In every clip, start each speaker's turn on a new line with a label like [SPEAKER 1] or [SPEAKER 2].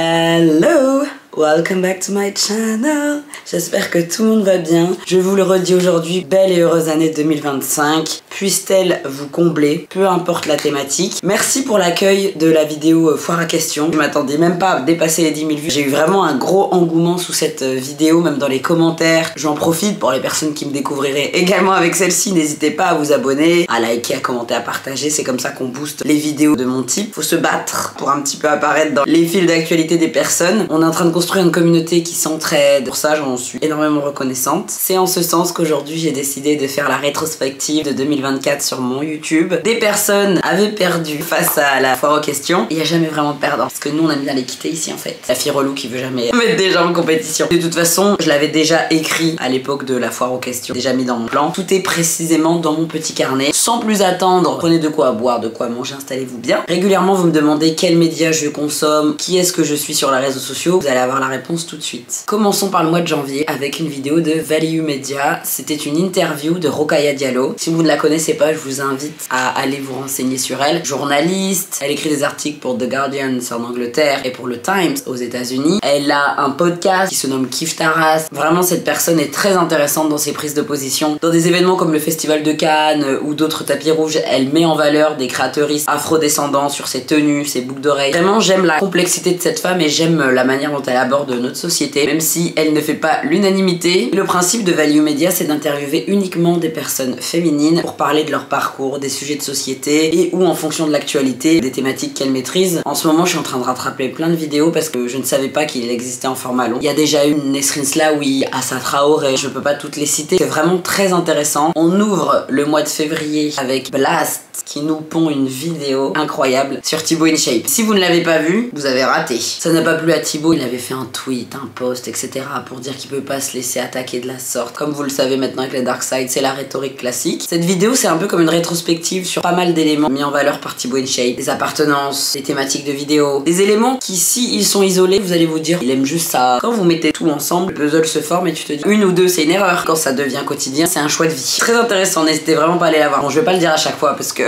[SPEAKER 1] Hello! Welcome back to my channel. J'espère que tout le monde va bien. Je vous le redis aujourd'hui, belle et heureuse année 2025. Puisse-t-elle vous combler, peu importe la thématique. Merci pour l'accueil de la vidéo foire à questions. Je m'attendais même pas à dépasser les 10 000 vues. J'ai eu vraiment un gros engouement sous cette vidéo, même dans les commentaires. J'en profite pour les personnes qui me découvriraient également avec celle-ci. N'hésitez pas à vous abonner, à liker, à commenter, à partager. C'est comme ça qu'on booste les vidéos de mon type. Faut se battre pour un petit peu apparaître dans les fils d'actualité des personnes. On est en train de construire une communauté qui s'entraide. Pour ça, j'en suis énormément reconnaissante. C'est en ce sens qu'aujourd'hui, j'ai décidé de faire la rétrospective de 2024 sur mon YouTube. Des personnes avaient perdu face à la foire aux questions. Il n'y a jamais vraiment de perdant. Parce que nous, on aime bien les quitter ici, en fait. La fille relou qui veut jamais mettre des gens en compétition. De toute façon, je l'avais déjà écrit à l'époque de la foire aux questions. Déjà mis dans mon plan. Tout est précisément dans mon petit carnet. Sans plus attendre, prenez de quoi boire, de quoi manger, installez-vous bien. Régulièrement, vous me demandez quels médias je consomme, qui est-ce que je suis sur les réseaux sociaux. Vous allez avoir la réponse tout de suite. Commençons par le mois de janvier avec une vidéo de Value Media. C'était une interview de Rokhaya Diallo. Si vous ne la connaissez pas, je vous invite à aller vous renseigner sur elle. Journaliste, elle écrit des articles pour The Guardian en Angleterre et pour le Times aux États-Unis. Elle a un podcast qui se nomme Kiffe ta race. Vraiment, cette personne est très intéressante dans ses prises de position. Dans des événements comme le Festival de Cannes ou d'autres tapis rouges, elle met en valeur des créatrices afro-descendants sur ses tenues, ses boucles d'oreilles. Vraiment, j'aime la complexité de cette femme et j'aime la manière dont elle aborde notre société, même si elle ne fait pas l'unanimité. Le principe de Value Media, c'est d'interviewer uniquement des personnes féminines pour parler de leur parcours, des sujets de société et ou en fonction de l'actualité, des thématiques qu'elles maîtrisent. En ce moment, je suis en train de rattraper plein de vidéos parce que je ne savais pas qu'il existait en format long. Il y a déjà eu Nesrin Slaoui, Assa Traoré, je peux pas toutes les citer. C'est vraiment très intéressant. On ouvre le mois de février avec Blast qui nous pond une vidéo incroyable sur Thibaut InShape. Si vous ne l'avez pas vu, vous avez raté. Ça n'a pas plu à Thibaut, il avait fait un tweet, un post, etc. pour dire qu'il peut pas se laisser attaquer de la sorte. Comme vous le savez maintenant avec les Dark Side, c'est la rhétorique classique. Cette vidéo, c'est un peu comme une rétrospective sur pas mal d'éléments mis en valeur par Thibaut InShape. Des appartenances, des thématiques de vidéo, des éléments qui, si ils sont isolés, vous allez vous dire, il aime juste ça. Quand vous mettez tout ensemble, le puzzle se forme et tu te dis, une ou deux, c'est une erreur. Quand ça devient quotidien, c'est un choix de vie. Très intéressant, n'hésitez vraiment pas à aller la voir. Bon, je vais pas le dire à chaque fois parce que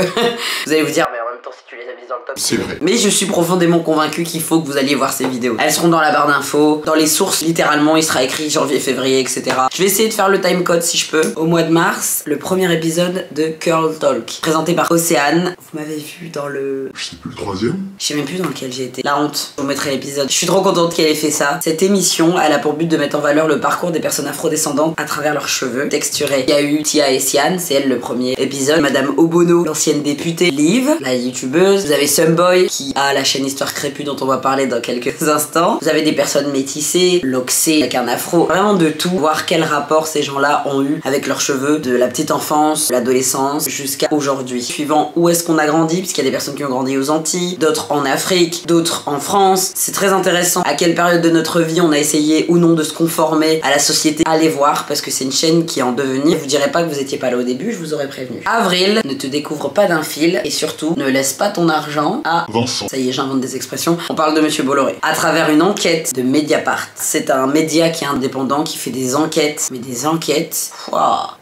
[SPEAKER 1] vous allez vous dire, mais en même temps, si tu les as mises dans le top,
[SPEAKER 2] c'est vrai.
[SPEAKER 1] Mais je suis profondément convaincu qu'il faut que vous alliez voir ces vidéos. Elles seront dans la barre d'infos, dans les sources, littéralement, il sera écrit janvier, février, etc. Je vais essayer de faire le timecode si je peux. Au mois de mars, le premier épisode de Curl Talk, présenté par Océane. Vous m'avez vu dans le...
[SPEAKER 2] Je sais plus, le troisième.
[SPEAKER 1] Je sais même plus dans lequel j'ai été. La honte. Je vous mettrai l'épisode. Je suis trop contente qu'elle ait fait ça. Cette émission, elle a pour but de mettre en valeur le parcours des personnes afrodescendantes à travers leurs cheveux texturés. Il y a eu Tia et Sian, c'est elle le premier épisode. Madame Obono, l'ancienne députée. Liv, la youtubeuse. Vous avez Sumboy, qui a la chaîne Histoire Crépue dont on va parler dans quelques instants. Vous avez des personnes métissées, Loxé avec un afro. Vraiment de tout. Voir quel rapport ces gens-là ont eu avec leurs cheveux de la petite enfance, l'adolescence, jusqu'à aujourd'hui. Suivant où est-ce qu'on a grandi, puisqu'il y a des personnes qui ont grandi aux Antilles, d'autres en Afrique, d'autres en France. C'est très intéressant à quelle période de notre vie on a essayé ou non de se conformer à la société. Allez voir, parce que c'est une chaîne qui est en devenir. Je vous dirais pas que vous étiez pas là au début, je vous aurais prévenu. Avril, ne te découvre pas d'un fil et surtout, ne laisse pas ton argent à
[SPEAKER 2] Vincent.
[SPEAKER 1] Ça y est, j'invente des expressions. On parle de Monsieur Bolloré. À travers une enquête de Mediapart. C'est un média qui est indépendant, qui fait des enquêtes. Mais des enquêtes... Wouah.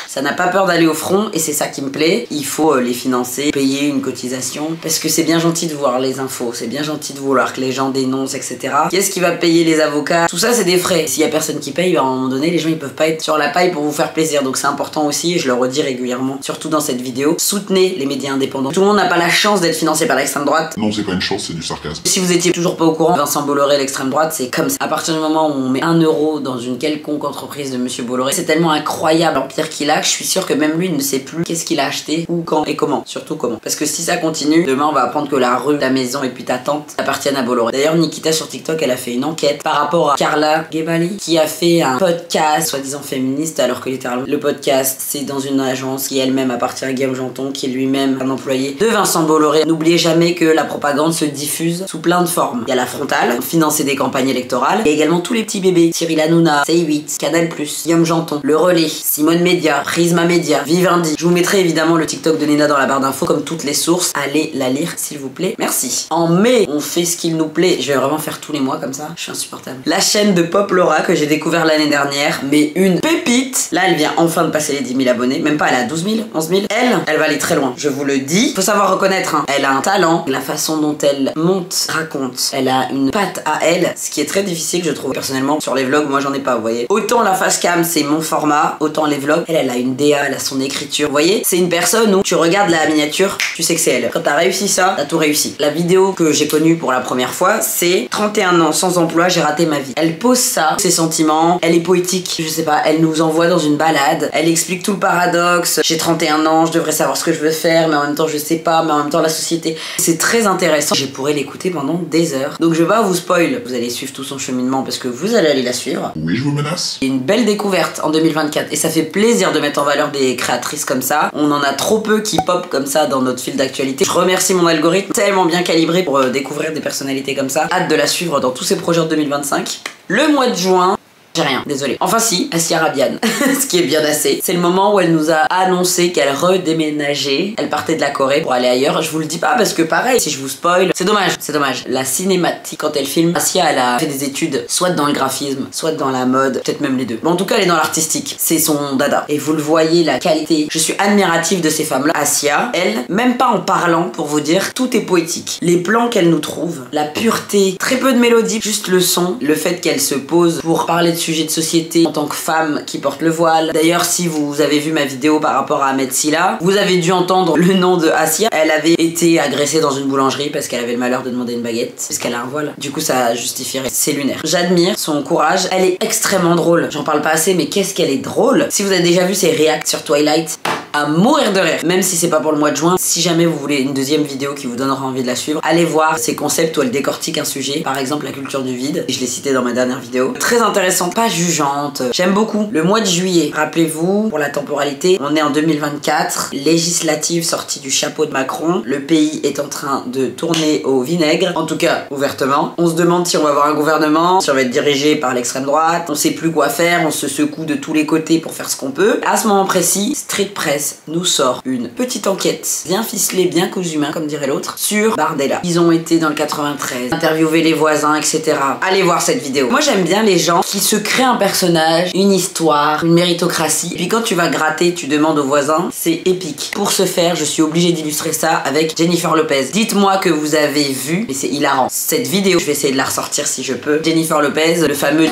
[SPEAKER 1] Ça n'a pas peur d'aller au front et c'est ça qui me plaît. Il faut les financer, payer une cotisation parce que c'est bien gentil de voir les infos, c'est bien gentil de vouloir que les gens dénoncent, etc. Qui est-ce qui va payer les avocats? Tout ça, c'est des frais. S'il y a personne qui paye, à un moment donné, les gens ils peuvent pas être sur la paille pour vous faire plaisir. Donc c'est important aussi et je le redis régulièrement, surtout dans cette vidéo. Soutenez les médias indépendants. Tout le monde n'a pas la chance d'être financé par l'extrême droite.
[SPEAKER 2] Non, c'est pas une chance, c'est du sarcasme.
[SPEAKER 1] Si vous étiez toujours pas au courant, Vincent Bolloré, l'extrême droite, c'est comme ça. À partir du moment où on met 1 euro dans une quelconque entreprise de Monsieur Bolloré, c'est tellement incroyable l'empire qu'il a que je suis sûre que même lui ne sait plus qu'est-ce qu'il a acheté, où, quand et comment. Surtout comment. Parce que si ça continue, demain on va apprendre que la rue, ta maison et puis ta tante appartiennent à Bolloré. D'ailleurs, Nikita sur TikTok, elle a fait une enquête par rapport à Carla Gebali qui a fait un podcast soi-disant féministe alors que littéralement le podcast c'est dans une agence qui elle-même appartient à Guillaume Janton qui est lui-même un employé de Vincent Bolloré. N'oubliez jamais que la propagande se diffuse sous plein de formes. Il y a la frontale, financer des campagnes électorales, et également tous les petits bébés. Cyril Hanouna, C8, Canal+, Guillaume Janton, Le Relais, Simone Média, Prisma Media, Vivendi. Je vous mettrai évidemment le TikTok de Nina dans la barre d'infos comme toutes les sources. Allez la lire s'il vous plaît. Merci. En mai, on fait ce qu'il nous plaît. Je vais vraiment faire tous les mois comme ça. Je suis insupportable. La chaîne de Pop Laura que j'ai découvert l'année dernière, mais une pépite. Là, elle vient enfin de passer les 10 000 abonnés. Même pas, elle a 12 000, 11 000. Elle va aller très loin. Je vous le dis. Faut savoir reconnaître, hein. Elle a un talent. La façon dont elle monte, raconte. Elle a une patte à elle. Ce qui est très difficile, je trouve. Personnellement, sur les vlogs, moi j'en ai pas, vous voyez. Autant la face cam, c'est mon format. Autant les vlogs. Elle a une DA, elle a son écriture. Vous voyez, c'est une personne où tu regardes la miniature, tu sais que c'est elle. Quand t'as réussi ça, t'as tout réussi. La vidéo que j'ai connue pour la première fois, c'est 31 ans sans emploi, j'ai raté ma vie. Elle pose ça, ses sentiments, elle est poétique, je sais pas, elle nous envoie dans une balade, elle explique tout le paradoxe. J'ai 31 ans, je devrais savoir ce que je veux faire, mais en même temps je sais pas, mais en même temps la société. C'est très intéressant. Je pourrais l'écouter pendant des heures. Donc je vais pas vous spoil, vous allez suivre tout son cheminement parce que vous allez aller la suivre.
[SPEAKER 2] Oui, je vous menace.
[SPEAKER 1] Il y a une belle découverte en 2024 et ça fait plaisir de mettre en valeur des créatrices comme ça. On en a trop peu qui pop comme ça dans notre fil d'actualité. Je remercie mon algorithme tellement bien calibré pour découvrir des personnalités comme ça. Hâte de la suivre dans tous ses projets en 2025. Le mois de juin, j'ai rien, désolé. Enfin si, Assia Rabian, ce qui est bien assez. C'est le moment où elle nous a annoncé qu'elle redéménageait. Elle partait de la Corée pour aller ailleurs. Je vous le dis pas parce que pareil, si je vous spoil, c'est dommage, c'est dommage. La cinématique, quand elle filme, Assia, elle a fait des études soit dans le graphisme, soit dans la mode, peut-être même les deux. Mais en tout cas, elle est dans l'artistique. C'est son dada. Et vous le voyez, la qualité. Je suis admirative de ces femmes-là. Assia, elle, même pas en parlant pour vous dire, tout est poétique. Les plans qu'elle nous trouve, la pureté, très peu de mélodie, juste le son, le fait qu'elle se pose pour parler de sujets de société en tant que femme qui porte le voile. D'ailleurs, si vous avez vu ma vidéo par rapport à Ahmed Silla, vous avez dû entendre le nom de Assia. Elle avait été agressée dans une boulangerie parce qu'elle avait le malheur de demander une baguette, parce qu'elle a un voile. Du coup, ça justifierait. C'est lunaire. J'admire son courage. Elle est extrêmement drôle. J'en parle pas assez, mais qu'est-ce qu'elle est drôle. Si vous avez déjà vu ses reacts sur Twilight, à mourir de rire. Même si c'est pas pour le mois de juin, si jamais vous voulez une deuxième vidéo qui vous donnera envie de la suivre, allez voir ses concepts où elle décortique un sujet, par exemple la culture du vide, je l'ai cité dans ma dernière vidéo. Très intéressante, pas jugeante, j'aime beaucoup. Le mois de juillet, rappelez-vous, pour la temporalité, on est en 2024, législative sortie du chapeau de Macron, le pays est en train de tourner au vinaigre, en tout cas ouvertement. On se demande si on va avoir un gouvernement, si on va être dirigé par l'extrême droite, on sait plus quoi faire, on se secoue de tous les côtés pour faire ce qu'on peut. À ce moment précis, Street Press nous sort une petite enquête bien ficelée, bien cousu main comme dirait l'autre, sur Bardella. Ils ont été dans le 93, interviewer les voisins, etc. Allez voir cette vidéo. Moi j'aime bien les gens qui se créent un personnage, une histoire, une méritocratie. Puis quand tu vas gratter, tu demandes aux voisins, c'est épique. Pour ce faire, je suis obligée d'illustrer ça avec Jennifer Lopez. Dites-moi que vous avez vu, et c'est hilarant, cette vidéo, je vais essayer de la ressortir si je peux. Jennifer Lopez, le fameux...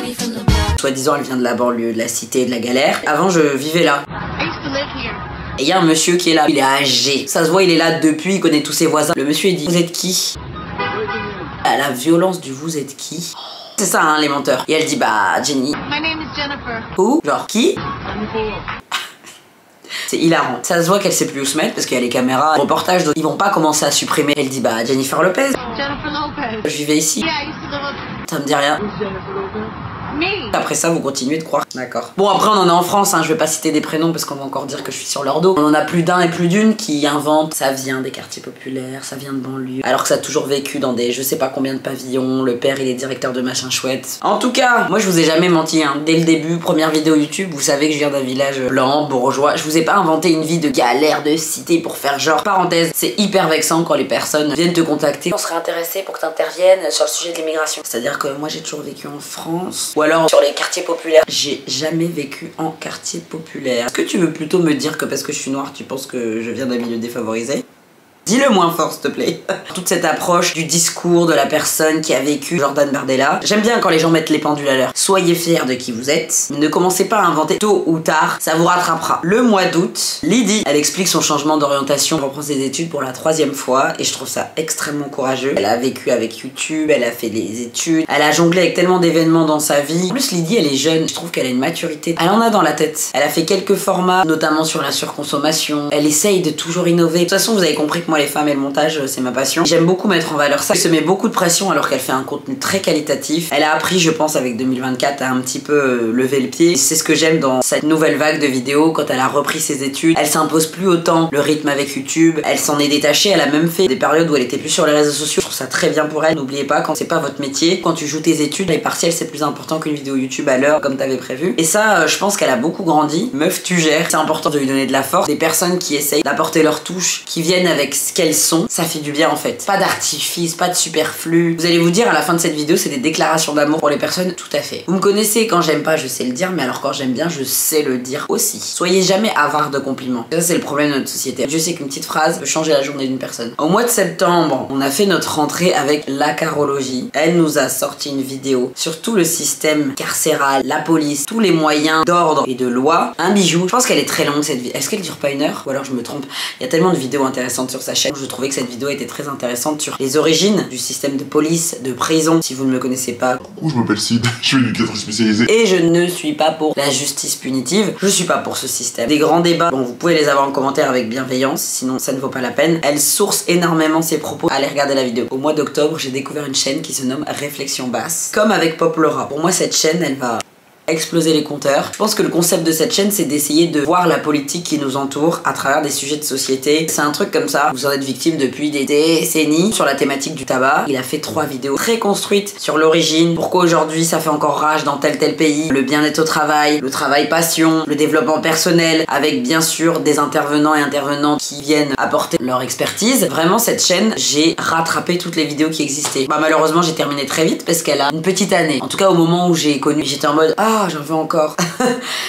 [SPEAKER 1] Soi-disant, elle vient de la banlieue, de la cité, de la galère. Avant, je vivais là. Et il y a un monsieur qui est là, il est âgé. Ça se voit, il est là depuis, il connaît tous ses voisins. Le monsieur, il dit, vous êtes qui? À la violence du vous êtes qui? C'est ça, hein, les menteurs. Et elle dit, bah, Jenny.
[SPEAKER 3] My name is Jennifer.
[SPEAKER 1] Où? Genre, qui? C'est hilarant. Ça se voit qu'elle sait plus où se mettre parce qu'il y a les caméras. Reportage, ils vont pas commencer à supprimer. Elle dit, bah, Jennifer Lopez.
[SPEAKER 3] Jennifer Lopez.
[SPEAKER 1] Je vivais ici.
[SPEAKER 3] Yeah, I used to live up.
[SPEAKER 1] Ça me dit rien.
[SPEAKER 3] Me.
[SPEAKER 1] Après ça, vous continuez de croire. D'accord. Bon, après, on en est en France, hein. Je vais pas citer des prénoms parce qu'on va encore dire que je suis sur leur dos. On en a plus d'un et plus d'une qui inventent. Ça vient des quartiers populaires, ça vient de banlieue. Alors que ça a toujours vécu dans des je sais pas combien de pavillons. Le père, il est directeur de machin chouette. En tout cas, moi, je vous ai jamais menti, hein. Dès le début, première vidéo YouTube, vous savez que je viens d'un village blanc, bourgeois. Je vous ai pas inventé une vie de galère, de cité pour faire genre. Parenthèse, c'est hyper vexant quand les personnes viennent te contacter. On serait intéressé pour que t'interviennes sur le sujet de l'immigration. C'est-à-dire que moi, j'ai toujours vécu en France. Ou alors sur les quartiers populaires. J'ai jamais vécu en quartier populaire. Est-ce que tu veux plutôt me dire que parce que je suis noire, tu penses que je viens d'un milieu défavorisé? Dis-le moins fort, s'il te plaît. Toute cette approche du discours de la personne qui a vécu Jordan Bardella. J'aime bien quand les gens mettent les pendules à l'heure. Soyez fiers de qui vous êtes. Ne commencez pas à inventer. Tôt ou tard, ça vous rattrapera. Le mois d'août, Lydie, elle explique son changement d'orientation. Elle reprend ses études pour la 3e fois et je trouve ça extrêmement courageux. Elle a vécu avec YouTube, elle a fait des études, elle a jonglé avec tellement d'événements dans sa vie. En plus, Lydie, elle est jeune. Je trouve qu'elle a une maturité. Elle en a dans la tête. Elle a fait quelques formats, notamment sur la surconsommation. Elle essaye de toujours innover. De toute façon, vous avez compris que moi, les femmes et le montage, c'est ma passion. J'aime beaucoup mettre en valeur ça. Elle se met beaucoup de pression alors qu'elle fait un contenu très qualitatif. Elle a appris, je pense, avec 2024 à un petit peu lever le pied. C'est ce que j'aime dans cette nouvelle vague de vidéos. Quand elle a repris ses études, elle s'impose plus autant le rythme avec YouTube. Elle s'en est détachée. Elle a même fait des périodes où elle était plus sur les réseaux sociaux. Je trouve ça très bien pour elle. N'oubliez pas, quand c'est pas votre métier, quand tu joues tes études, les partiels c'est plus important qu'une vidéo YouTube à l'heure comme t'avais prévu. Et ça, je pense qu'elle a beaucoup grandi. Meuf, tu gères. C'est important de lui donner de la force. Des personnes qui essayent d'apporter leur touche, qui viennent avec ce qu'elles sont, ça fait du bien en fait. Pas d'artifice, pas de superflu. Vous allez vous dire à la fin de cette vidéo, c'est des déclarations d'amour pour les personnes. Tout à fait. Vous me connaissez, quand j'aime pas, je sais le dire, mais alors quand j'aime bien, je sais le dire aussi. Soyez jamais avare de compliments. Ça, c'est le problème de notre société. Je sais qu'une petite phrase peut changer la journée d'une personne. Au mois de septembre, on a fait notre rentrée avec la carologie. Elle nous a sorti une vidéo sur tout le système carcéral, la police, tous les moyens d'ordre et de loi. Un bijou. Je pense qu'elle est très longue cette vidéo. Est-ce qu'elle dure pas 1 heure? Ou alors je me trompe. Il y a tellement de vidéos intéressantes sur sa chaîne. Je trouvais que cette vidéo était très intéressante sur les origines du système de police, de prison. Si vous ne me connaissez pas.
[SPEAKER 2] Coucou, je m'appelle Sid, je suis éducatrice spécialisée.
[SPEAKER 1] Et je ne suis pas pour la justice punitive. Je suis pas pour ce système. Des grands débats, bon, vous pouvez les avoir en commentaire avec bienveillance, sinon ça ne vaut pas la peine. Elle source énormément ses propos. Allez regarder la vidéo. Au mois d'octobre, j'ai découvert une chaîne qui se nomme Réflexion Basse. Comme avec Pop Laura. Pour moi, cette chaîne, elle va exploser les compteurs. Je pense que le concept de cette chaîne, c'est d'essayer de voir la politique qui nous entoure à travers des sujets de société. C'est un truc comme ça. Vous en êtes victime depuis des décennies sur la thématique du tabac. Il a fait 3 vidéos très construites sur l'origine, pourquoi aujourd'hui ça fait encore rage dans tel pays, le bien-être au travail, le travail passion, le développement personnel, avec bien sûr des intervenants et intervenantes qui viennent apporter leur expertise. Vraiment, cette chaîne, j'ai rattrapé toutes les vidéos qui existaient. Bah malheureusement, j'ai terminé très vite parce qu'elle a une petite année. En tout cas, au moment où j'ai connu, j'étais en mode ah, j'en veux encore.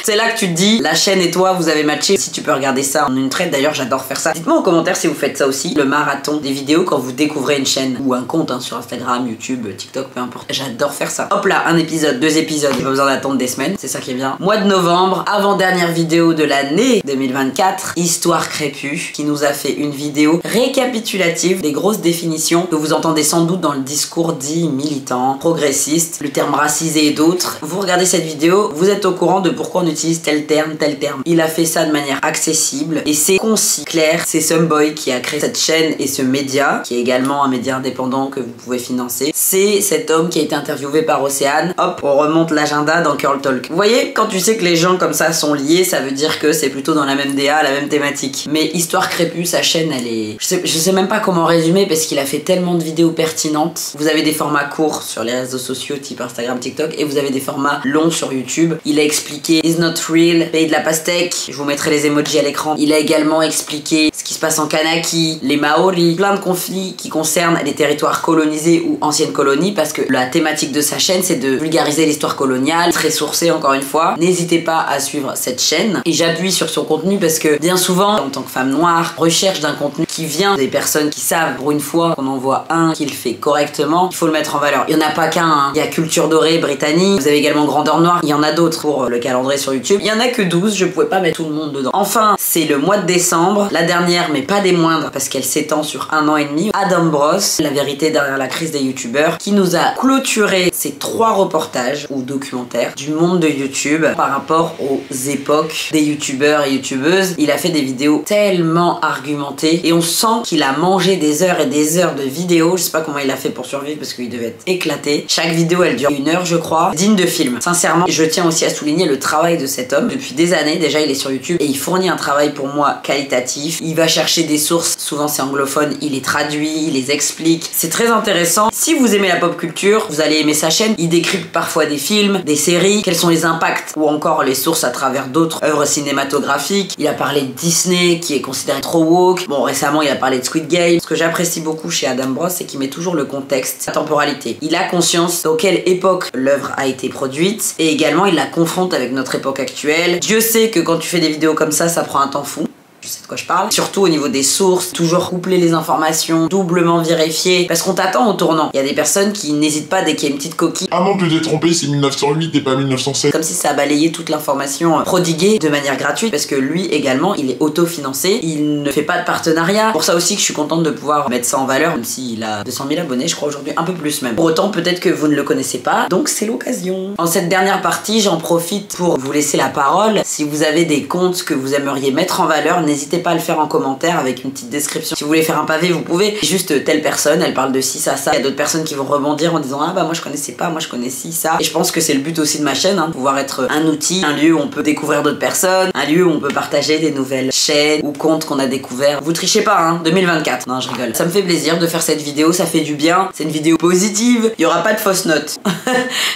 [SPEAKER 1] C'est là que tu te dis, la chaîne et toi, vous avez matché. Si tu peux regarder ça en une traite, d'ailleurs, j'adore faire ça. Dites-moi en commentaire si vous faites ça aussi, le marathon des vidéos quand vous découvrez une chaîne ou un compte sur Instagram, YouTube, TikTok, peu importe. J'adore faire ça. Hop là, un épisode, 2 épisodes, pas besoin d'attendre des semaines, c'est ça qui est bien. Mois de novembre, avant-dernière vidéo de l'année 2024, Histoire Crépue, qui nous a fait une vidéo récapitulative des grosses définitions que vous entendez sans doute dans le discours dit militant, progressiste, le terme racisé et d'autres. Vous regardez cette vidéo, vous êtes au courant de pourquoi on utilise tel terme, tel terme. Il a fait ça de manière accessible et c'est concis, clair. C'est Someboy qui a créé cette chaîne et ce média, qui est également un média indépendant que vous pouvez financer. C'est cet homme qui a été interviewé par Océane. Hop, on remonte l'agenda dans Curl Talk. Vous voyez, quand tu sais que les gens comme ça sont liés, ça veut dire que c'est plutôt dans la même DA, la même thématique. Mais Histoire Crépue, sa chaîne, elle est... Je sais même pas comment résumer parce qu'il a fait tellement de vidéos pertinentes. Vous avez des formats courts sur les réseaux sociaux type Instagram, TikTok et vous avez des formats longs sur YouTube. Il a expliqué Is Not Real, Pays de la Pastèque, je vous mettrai les emojis à l'écran. Il a également expliqué ce qui se passe en Kanaki, les Maoris, plein de conflits qui concernent les territoires colonisés ou anciennes colonies parce que la thématique de sa chaîne c'est de vulgariser l'histoire coloniale, très sourcée encore une fois. N'hésitez pas à suivre cette chaîne et j'appuie sur son contenu parce que bien souvent, en tant que femme noire, recherche d'un contenu qui vient des personnes qui savent pour une fois qu'on en voit un qui le fait correctement, il faut le mettre en valeur. Il n'y en a pas qu'un, hein. Il y a Culture Dorée, Britannique, vous avez également Grandeur Noire, il y en a d'autres pour le calendrier sur YouTube. Il y en a que 12, je pouvais pas mettre tout le monde dedans. Enfin, c'est le mois de décembre, la dernière mais pas des moindres parce qu'elle s'étend sur 1 an et demi. Adam Bros, la vérité derrière la crise des youtubeurs, qui nous a clôturé ces 3 reportages ou documentaires du monde de YouTube par rapport aux époques des youtubeurs et youtubeuses. Il a fait des vidéos tellement argumentées et on sent qu'il a mangé des heures et des heures de vidéos. Je sais pas comment il a fait pour survivre parce qu'il devait être éclaté. Chaque vidéo elle dure 1 heure je crois, digne de film. Sincèrement, je tiens aussi à souligner le travail de cet homme. Depuis des années déjà il est sur YouTube et il fournit un travail pour moi qualitatif. Il va chercher des sources, souvent c'est anglophone, il les traduit, il les explique. C'est très intéressant. Si vous aimez la pop culture, vous allez aimer sa chaîne. Il décrypte parfois des films, des séries, quels sont les impacts ou encore les sources à travers d'autres œuvres cinématographiques. Il a parlé de Disney qui est considéré trop woke. Bon, récemment il a parlé de Squid Game. Ce que j'apprécie beaucoup chez Adam Bros, c'est qu'il met toujours le contexte, la temporalité. Il a conscience dans quelle époque l'œuvre a été produite et également il la confronte avec notre époque actuelle. Dieu sait que quand tu fais des vidéos comme ça prend un temps fou. Je sais de quoi je parle. Surtout au niveau des sources, toujours coupler les informations, doublement vérifier, parce qu'on t'attend au tournant. Il y a des personnes qui n'hésitent pas dès qu'il y a une petite coquille.
[SPEAKER 2] Ah non, tu t'es trompé, c'est 1908 et pas 1907.
[SPEAKER 1] Comme si ça a balayé toute l'information prodiguée de manière gratuite, parce que lui également, il est autofinancé, il ne fait pas de partenariat. Pour ça aussi que je suis contente de pouvoir mettre ça en valeur, même s'il a 200 000 abonnés, je crois aujourd'hui, un peu plus même. Pour autant, peut-être que vous ne le connaissez pas, donc c'est l'occasion. En cette dernière partie, j'en profite pour vous laisser la parole. Si vous avez des comptes que vous aimeriez mettre en valeur, n'hésitez pas à le faire en commentaire avec une petite description. Si vous voulez faire un pavé, vous pouvez. Juste telle personne, elle parle de ci, ça. Il y a d'autres personnes qui vont rebondir en disant ah bah moi je connaissais pas, moi je connais ci, ça. Et je pense que c'est le but aussi de ma chaîne, hein, de pouvoir être un outil, un lieu où on peut découvrir d'autres personnes, un lieu où on peut partager des nouvelles chaînes ou comptes qu'on a découverts. Vous trichez pas, hein, 2024. Non, je rigole. Ça me fait plaisir de faire cette vidéo, ça fait du bien. C'est une vidéo positive, il y aura pas de fausses notes.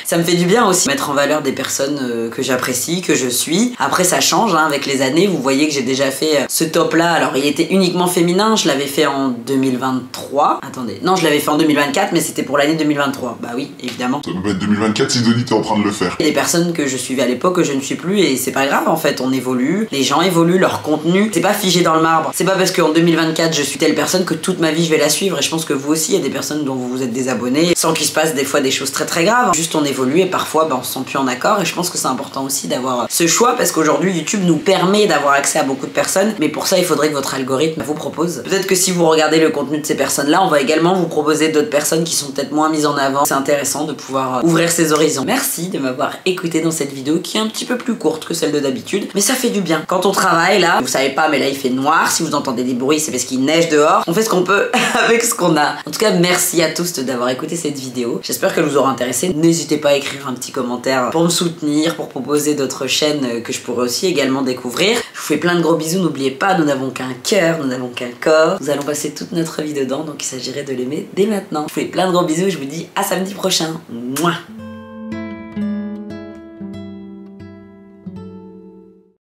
[SPEAKER 1] Ça me fait du bien aussi mettre en valeur des personnes que j'apprécie, que je suis. Après ça change hein, avec les années, vous voyez que j'ai déjà fait ce top là. Alors il était uniquement féminin, je l'avais fait en 2023. Attendez, non je l'avais fait en 2024 mais c'était pour l'année 2023. Bah oui, évidemment.
[SPEAKER 2] Ça peut être 2024 si Denis t'es en train de le faire.
[SPEAKER 1] Il y a des personnes que je suivais à l'époque que je ne suis plus et c'est pas grave en fait, on évolue, les gens évoluent, leur contenu, c'est pas figé dans le marbre. C'est pas parce qu'en 2024 je suis telle personne que toute ma vie je vais la suivre et je pense que vous aussi, il y a des personnes dont vous vous êtes désabonnés sans qu'il se passe des fois des choses très graves. Juste on évolue et parfois on se sent plus en accord et je pense que c'est important aussi d'avoir ce choix parce qu'aujourd'hui YouTube nous permet d'avoir accès à beaucoup de personnes mais pour ça il faudrait que votre algorithme vous propose. Peut-être que si vous regardez le contenu de ces personnes là, on va également vous proposer d'autres personnes qui sont peut-être moins mises en avant. C'est intéressant de pouvoir ouvrir ses horizons. Merci de m'avoir écouté dans cette vidéo qui est un petit peu plus courte que celle de d'habitude mais ça fait du bien. Quand on travaille là, vous savez pas mais là il fait noir, si vous entendez des bruits c'est parce qu'il neige dehors. On fait ce qu'on peut avec ce qu'on a. En tout cas merci à tous d'avoir écouté cette vidéo. J'espère qu'elle vous aura intéressé. N'hésitez pas à écrire un petit commentaire pour me soutenir, pour proposer d'autres chaînes que je pourrais aussi également découvrir. Je vous fais plein de gros bisous, n'oubliez pas, nous n'avons qu'un cœur, nous n'avons qu'un corps. Nous allons passer toute notre vie dedans, donc il s'agirait de l'aimer dès maintenant. Je vous fais plein de gros bisous et je vous dis à samedi prochain. Mouah.